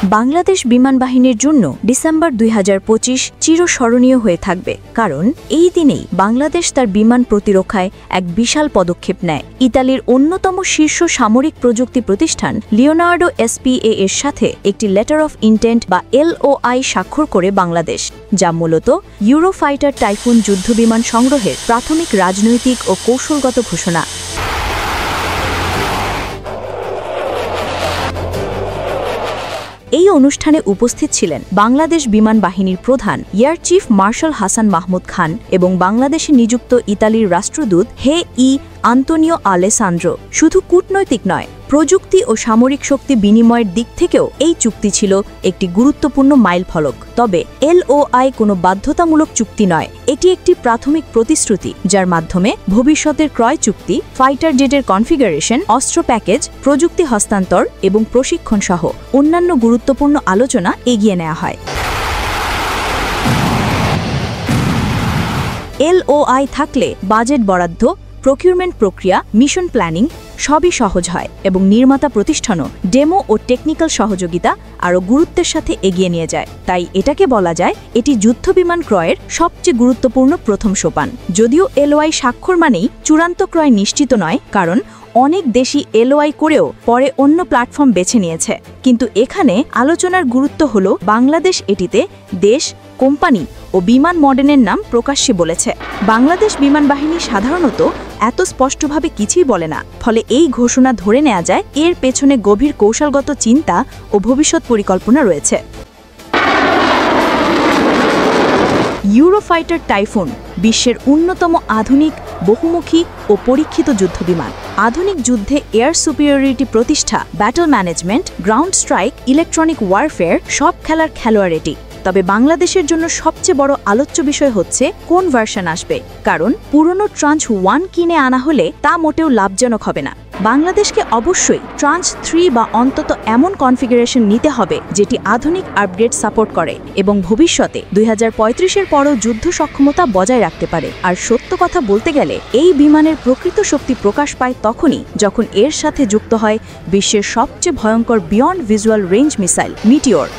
বাংলাদেশ বিমান বাহিনীর জন্য ডিসেম্বর 2025 চিরস্মরণীয় হয়ে থাকবে, কারণ এই দিনেই বাংলাদেশ তার বিমান প্রতিরক্ষায় এক বিশাল পদক্ষেপ নেয়। ইতালির অন্যতম শীর্ষ সামরিক প্রযুক্তি প্রতিষ্ঠান লিওনার্ডো এসপিএ এর সাথে একটি লেটার অফ ইন্টেন্ট বা LOI স্বাক্ষর করে বাংলাদেশ, যা মূলত ইউরোফাইটার টাইফুন যুদ্ধবিমান সংগ্রহের প্রাথমিক রাজনৈতিক ও কৌশলগত ঘোষণা। এই অনুষ্ঠানে উপস্থিত ছিলেন বাংলাদেশ বিমান বাহিনীর প্রধান air chief marshal Hasan Mahmud Khan এবং বাংলাদেশে নিযুক্ত ইতালির রাষ্ট্রদূত আন্তোনিও আলেসান্দ্রো। শুধু কূটনৈতিক নয়, প্রযুক্তি ও সামরিক শক্তি বিনিময়ের দিক থেকেও এই চুক্তি ছিল একটি গুরুত্বপূর্ণ মাইলফলক। তবে LOI কোনো বাধ্যতামূলক চুক্তি নয়, এটি একটি প্রাথমিক প্রতিশ্রুতি যার মাধ্যমে ভবিষ্যতের ক্রয় চুক্তি, ফাইটার জেটের কনফিগারেশন, অস্ত্র প্যাকেজ, প্রযুক্তি হস্তান্তর এবং প্রশিক্ষণ সহ অন্যান্য গুরুত্বপূর্ণ আলোচনা এগিয়ে নেওয়া হয়। LOI থাকলে বাজেট বরাদ্দ, প্রকিউরমেন্ট প্রক্রিয়া, মিশন প্ল্যানিং সবই সহজ হয় এবং নির্মাতা প্রতিষ্ঠানও ডেমো ও টেকনিক্যাল সহযোগিতা আরও গুরুত্বের সাথে এগিয়ে নিয়ে যায়। তাই এটাকে বলা যায় এটি যুদ্ধবিমান ক্রয়ের সবচেয়ে গুরুত্বপূর্ণ প্রথম সোপান। যদিও LOI স্বাক্ষর মানেই চূড়ান্ত ক্রয় নিশ্চিত নয়, কারণ অনেক দেশই LOI করেও পরে অন্য প্ল্যাটফর্ম বেছে নিয়েছে, কিন্তু এখানে আলোচনার গুরুত্ব হল বাংলাদেশ এটিতে দেশ, কোম্পানি ও বিমান মডেলের নাম প্রকাশ্যে বলেছে। বাংলাদেশ বিমান বাহিনী সাধারণত এত স্পষ্টভাবে কিছুই বলে না, ফলে এই ঘোষণা ধরে নেওয়া যায় এর পেছনে গভীর কৌশলগত চিন্তা ও ভবিষ্যৎ পরিকল্পনা রয়েছে। ইউরোফাইটার টাইফুন বিশ্বের অন্যতম আধুনিক, বহুমুখী ও পরীক্ষিত যুদ্ধবিমান। আধুনিক যুদ্ধে এয়ার সুপিরিয়রিটি প্রতিষ্ঠা, battle management, ground strike, electronic warfare সব খেলার খেলোয়াড় এটি। তবে বাংলাদেশের জন্য সবচেয়ে বড় আলোচ্য বিষয় হচ্ছে কোন ভার্সন আসবে, কারণ পুরনো ট্রাঞ্চ 1 কিনে আনা হলে তা মোটেও লাভজনক হবে না। বাংলাদেশকে অবশ্যই ট্রাঞ্চ 3 বা অন্তত এমন কনফিগারেশন নিতে হবে যেটি আধুনিক আপগ্রেড সাপোর্ট করে এবং ভবিষ্যতে 2035-এর পরও যুদ্ধ সক্ষমতা বজায় রাখতে পারে। আর সত্য কথা বলতে গেলে এই বিমানের প্রকৃত শক্তি প্রকাশ পায় তখনই যখন এর সাথে যুক্ত হয় বিশ্বের সবচেয়ে ভয়ঙ্কর beyond visual range missile meteor.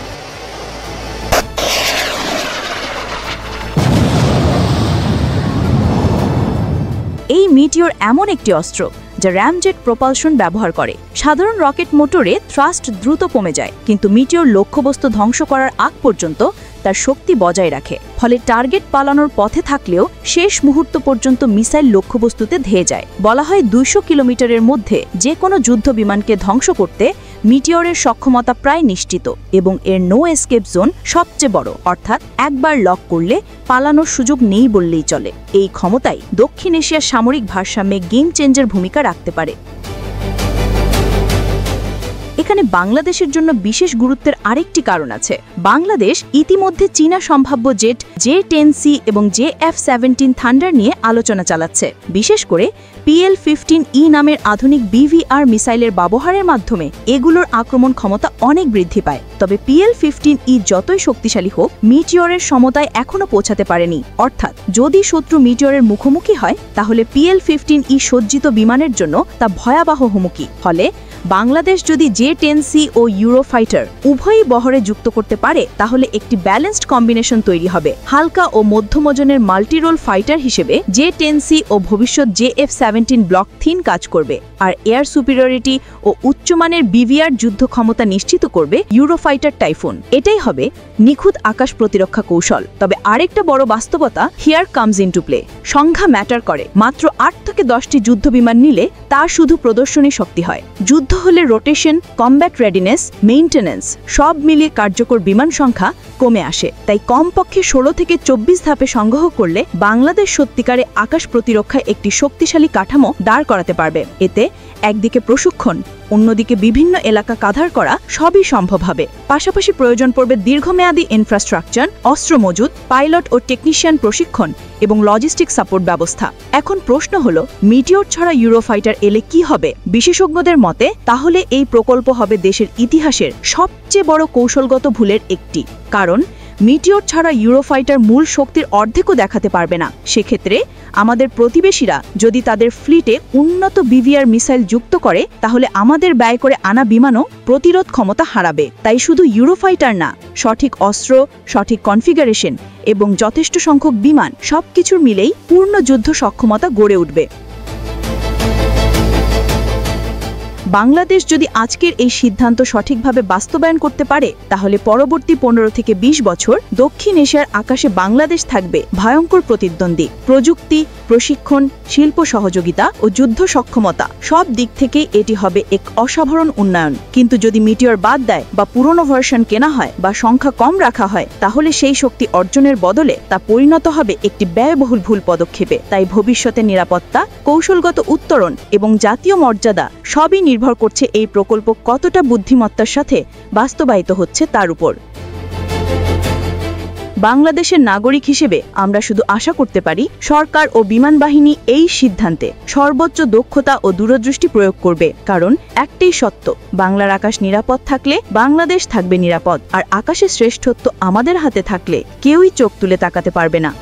এই মিটিওর এমন একটি অস্ত্র যা র্যামজেট প্রপালশন ব্যবহার করে। সাধারণ রকেট মোটরে থ্রাস্ট দ্রুত কমে যায়, কিন্তু মিটিওর লক্ষ্যবস্তু ধ্বংস করার আগ পর্যন্ত তার শক্তি বজায় রাখে। ফলে টার্গেট পালানোর পথে থাকলেও শেষ মুহূর্ত পর্যন্ত মিসাইল লক্ষ্যবস্তুতে ধেয়ে যায়। বলা হয় 200 কিলোমিটারের মধ্যে যে কোনো যুদ্ধ বিমানকে ধ্বংস করতে মিটিওরের সক্ষমতা প্রায় নিশ্চিত এবং এর নো এসকেপ জোন সবচেয়ে বড়, অর্থাৎ একবার লক করলে পালানোর সুযোগ নেই বললেই চলে। এই ক্ষমতাই দক্ষিণ এশিয়ার সামরিক ভারসাম্যে গেম চেঞ্জার ভূমিকা রাখতে পারে। এখানে বাংলাদেশের জন্য বিশেষ গুরুত্বের আরেকটি কারণ আছে। বাংলাদেশ ইতিমধ্যে চীনা সম্ভাব্য জেট J-10C এবং JF-17 থান্ডার নিয়ে আলোচনা চালাচ্ছে। বিশেষ করে PL-15E নামের আধুনিক BVR মিসাইলের ব্যবহারের মাধ্যমে এগুলোর আক্রমণ ক্ষমতা অনেক বৃদ্ধি পায়। তবে PL-15E যতই শক্তিশালী হোক, মিটিওরের সমতায় এখনও পৌঁছাতে পারেনি। অর্থাৎ যদি শত্রু মিটিওরের মুখোমুখি হয়, তাহলে PL-15E সজ্জিত বিমানের জন্য তা ভয়াবহ হুমকি। ফলে বাংলাদেশ যদি J-10C ও ইউরোফাইটার উভয়ই বহরে যুক্ত করতে পারে, তাহলে একটি ব্যালেন্সড কম্বিনেশন তৈরি হবে। হালকা ও মধ্যম ওজনের মাল্টিরোল ফাইটার হিসেবে J-10C ও ভবিষ্যৎ JF-17 ব্লক 3 কাজ করবে, আর এয়ার সুপিরিয়রিটি ও উচ্চমানের BVR যুদ্ধ ক্ষমতা নিশ্চিত করবে ইউরোফাইটার টাইফুন। এটাই হবে নিখুঁত আকাশ প্রতিরক্ষা কৌশল। তবে আরেকটা বড় বাস্তবতা হিয়ার কামস ইনটু প্লে। সংখ্যা ম্যাটার করে। মাত্র 8 থেকে 10টি যুদ্ধ বিমান নিলে তা শুধু প্রদর্শনী শক্তি হয়। যুদ্ধ হলে রোটেশন, কমব্যাট রেডিনেস, মেইনটেন্যান্স সব মিলিয়ে কার্যকর বিমান সংখ্যা কমে আসে। তাই কমপক্ষে 16 থেকে 24 ধাপে সংগ্রহ করলে বাংলাদেশ সত্যিকারে আকাশ প্রতিরক্ষায় একটি শক্তিশালী কাঠামো দাঁড় করাতে পারবে। এতে একদিকে প্রশিক্ষণ, অন্যদিকে বিভিন্ন এলাকা কাভার করা সবই সম্ভব হবে। পাশাপাশি প্রয়োজন পড়বে দীর্ঘমেয়াদী ইনফ্রাস্ট্রাকচার, অস্ত্র মজুত, পাইলট ও টেকনিশিয়ান প্রশিক্ষণ এবং লজিস্টিক সাপোর্ট ব্যবস্থা। এখন প্রশ্ন হলো, মিটিওর ছাড়া ইউরোফাইটার এলে কি হবে? বিশেষজ্ঞদের মতে তাহলে এই প্রকল্প হবে দেশের ইতিহাসের সবচেয়ে বড় কৌশলগত ভুলের একটি। কারণ মিটিওর ছাড়া ইউরোফাইটার মূল শক্তির অর্ধেকও দেখাতে পারবে না। সেক্ষেত্রে আমাদের প্রতিবেশীরা যদি তাদের ফ্লিটে উন্নত বিভিআর মিসাইল যুক্ত করে, তাহলে আমাদের ব্যয় করে আনা বিমানও প্রতিরোধ ক্ষমতা হারাবে। তাই শুধু ইউরোফাইটার না, সঠিক অস্ত্র, সঠিক কনফিগারেশন এবং যথেষ্ট সংখ্যক বিমান সবকিছুর মিলেই পূর্ণ যুদ্ধ সক্ষমতা গড়ে উঠবে। বাংলাদেশ যদি আজকের এই সিদ্ধান্ত সঠিকভাবে বাস্তবায়ন করতে পারে, তাহলে পরবর্তী 15 থেকে 20 বছর দক্ষিণ এশিয়ার আকাশে বাংলাদেশ থাকবে ভয়ঙ্কর প্রতিদ্বন্দ্বী। প্রযুক্তি, প্রশিক্ষণ, শিল্প সহযোগিতা ও যুদ্ধ সক্ষমতা সব দিক থেকেই এটি হবে এক অসাধারণ উন্নয়ন। কিন্তু যদি মিটিওর বাদ দেয় বা পুরনো ভার্সন কেনা হয় বা সংখ্যা কম রাখা হয়, তাহলে সেই শক্তি অর্জনের বদলে তা পরিণত হবে একটি ব্যয়বহুল ভুল পদক্ষেপে। তাই ভবিষ্যতের নিরাপত্তা, কৌশলগত উত্তরণ এবং জাতীয় মর্যাদা সবই নির্ভর করছে এই প্রকল্প কতটা বুদ্ধিমত্তার সাথে বাস্তবায়িত হচ্ছে তার উপর। বাংলাদেশের নাগরিক হিসেবে আমরা শুধু আশা করতে পারি সরকার ও বিমান বাহিনী এই সিদ্ধান্তে সর্বোচ্চ দক্ষতা ও দূরদৃষ্টি প্রয়োগ করবে। কারণ একটাই সত্য, বাংলার আকাশ নিরাপদ থাকলে বাংলাদেশ থাকবে নিরাপদ। আর আকাশের শ্রেষ্ঠত্ব আমাদের হাতে থাকলে কেউই চোখ তুলে তাকাতে পারবে না।